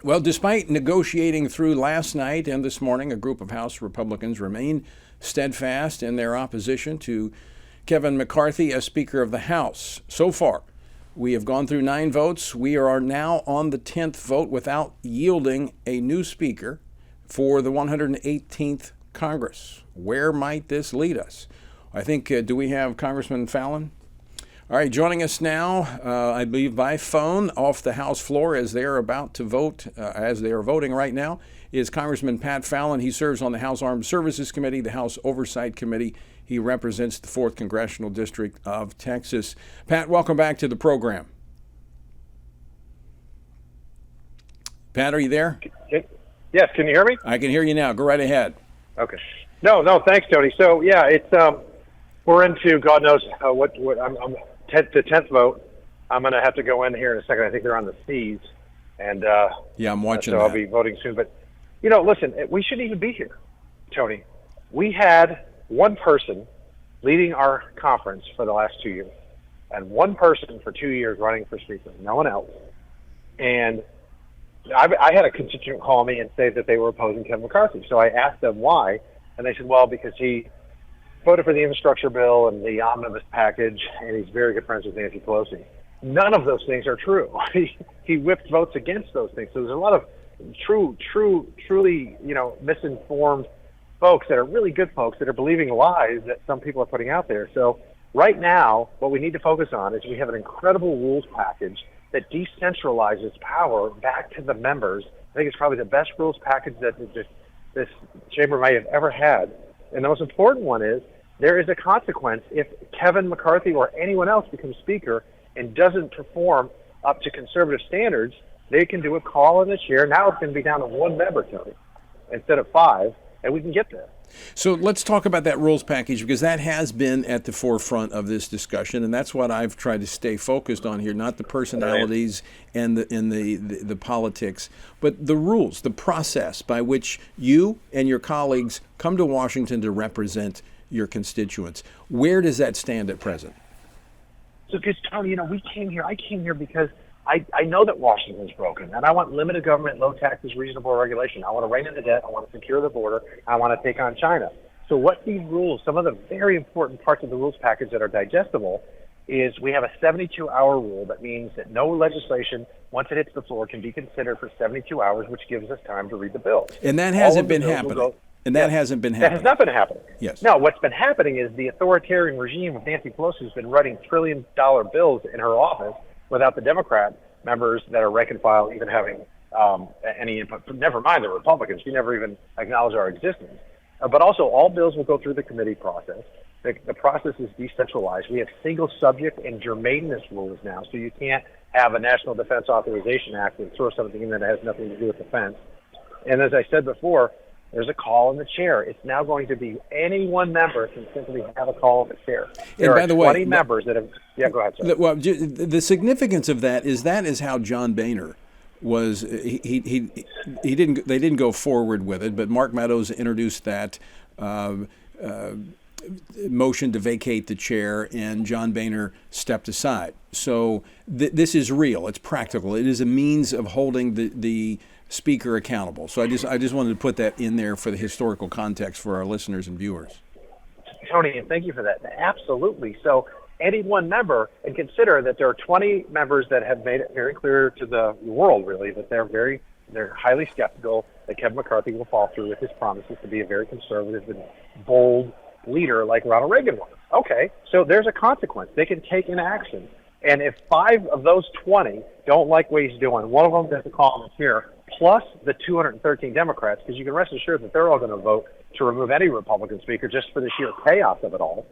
Well, despite negotiating through last night and this morning, a group of House Republicans remain steadfast in their opposition to Kevin McCarthy as Speaker of the House. So far, we have gone through 9 votes. We are now on the 10th vote without yielding a new Speaker for the 118th Congress. Where might this lead us? I think, do we have Congressman Fallon? All right, joining us now, I believe by phone off the House floor as they are about to vote, as they are voting right now, is Congressman Pat Fallon. He serves on the House Armed Services Committee, the House Oversight Committee. He represents the 4th Congressional District of Texas. Pat, welcome back to the program. Pat, are you there? Yes, can you hear me? I can hear you now. Go right ahead. Okay. No, thanks, Tony. So, yeah, it's we're into God knows what I'm the 10th vote. I'm going to have to go in here in a second. I think they're on the C's. And yeah, I'm watching so that. I'll be voting soon. But, listen, we shouldn't even be here, Tony. We had one person leading our conference for the last 2 years and one person for 2 years running for Speaker, no one else. And I had a constituent call me and say that they were opposing Kevin McCarthy. So I asked them why, and they said, well, because he voted for the infrastructure bill and the omnibus package, and he's very good friends with Nancy Pelosi. None of those things are true. He whipped votes against those things. So there's a lot of truly, misinformed folks that are really good folks that are believing lies that some people are putting out there. So right now, what we need to focus on is we have an incredible rules package that decentralizes power back to the members. I think it's probably the best rules package that this chamber might have ever had. And the most important one is there is a consequence if Kevin McCarthy or anyone else becomes Speaker and doesn't perform up to conservative standards. They can do a call in the chair. Now it's going to be down to one member, Tony, instead of 5, and we can get there. So let's talk about that rules package, because that has been at the forefront of this discussion, and that's what I've tried to stay focused on here, not the personalities and the politics, but the rules, the process by which you and your colleagues come to Washington to represent your constituents. Where does that stand at present? So, because, Tony, I came here because I know that Washington's broken, and I want limited government, low taxes, reasonable regulation. I want to rein in the debt. I want to secure the border. I want to take on China. So what these rules, some of the very important parts of the rules package that are digestible, is we have a 72-hour rule. That means that no legislation, once it hits the floor, can be considered for 72 hours, which gives us time to read the bill. And that hasn't been happening. That hasn't been happening. That has not been happening. Yes. No, what's been happening is the authoritarian regime of Nancy Pelosi has been writing trillion-dollar bills in her office without the Democrat members that are rank and file even having any input. Never mind the Republicans. She never even acknowledged our existence. But also, all bills will go through the committee process. The process is decentralized. We have single subject and germaneness rules now, so you can't have a National Defense Authorization Act and throw something in that has nothing to do with defense. And as I said before, there's a call in the chair. It's now going to be any one member can simply have a call in the chair. There and by are the 20 way, members that have. Yeah, go ahead. Sir. Well, the significance of that is how John Boehner was. He didn't. They didn't go forward with it, but Mark Meadows introduced that motion to vacate the chair, and John Boehner stepped aside. So this is real. It's practical. It is a means of holding the Speaker accountable. So I just wanted to put that in there for the historical context for our listeners and viewers. Tony, and thank you for that. Absolutely. So any one member, and consider that there are 20 members that have made it very clear to the world, really, that they're highly skeptical that Kevin McCarthy will fall through with his promises to be a very conservative and bold leader like Ronald Reagan was. Okay, so there's a consequence. They can take an action. And if 5 of those 20 don't like what he's doing, one of them has to call him here, plus the 213 Democrats, because you can rest assured that they're all going to vote to remove any Republican speaker just for the sheer chaos of it all,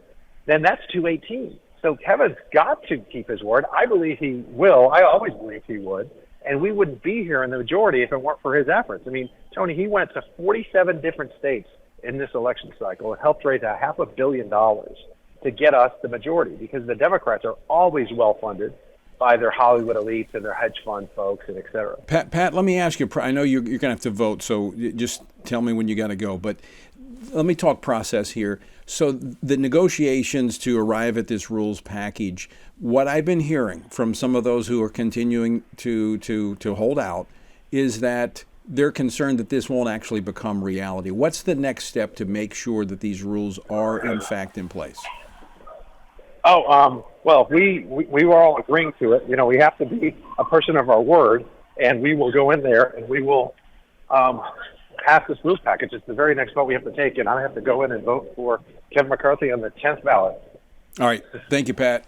then that's 218. So Kevin's got to keep his word. I believe he will. I always believed he would. And we wouldn't be here in the majority if it weren't for his efforts. I mean, Tony, he went to 47 different states in this election cycle and helped raise $500 million to get us the majority, because the Democrats are always well-funded by their Hollywood elites and their hedge fund folks and et cetera. Pat, let me ask you, I know you're going to have to vote, so just tell me when you got to go, but let me talk process here. So the negotiations to arrive at this rules package, what I've been hearing from some of those who are continuing to hold out is that they're concerned that this won't actually become reality. What's the next step to make sure that these rules are in fact in place? Well, we were all agreeing to it. You know, we have to be a person of our word, and we will go in there and we will pass this rules package. It's the very next vote we have to take, and I have to go in and vote for Kevin McCarthy on the 10th ballot. All right. Thank you, Pat.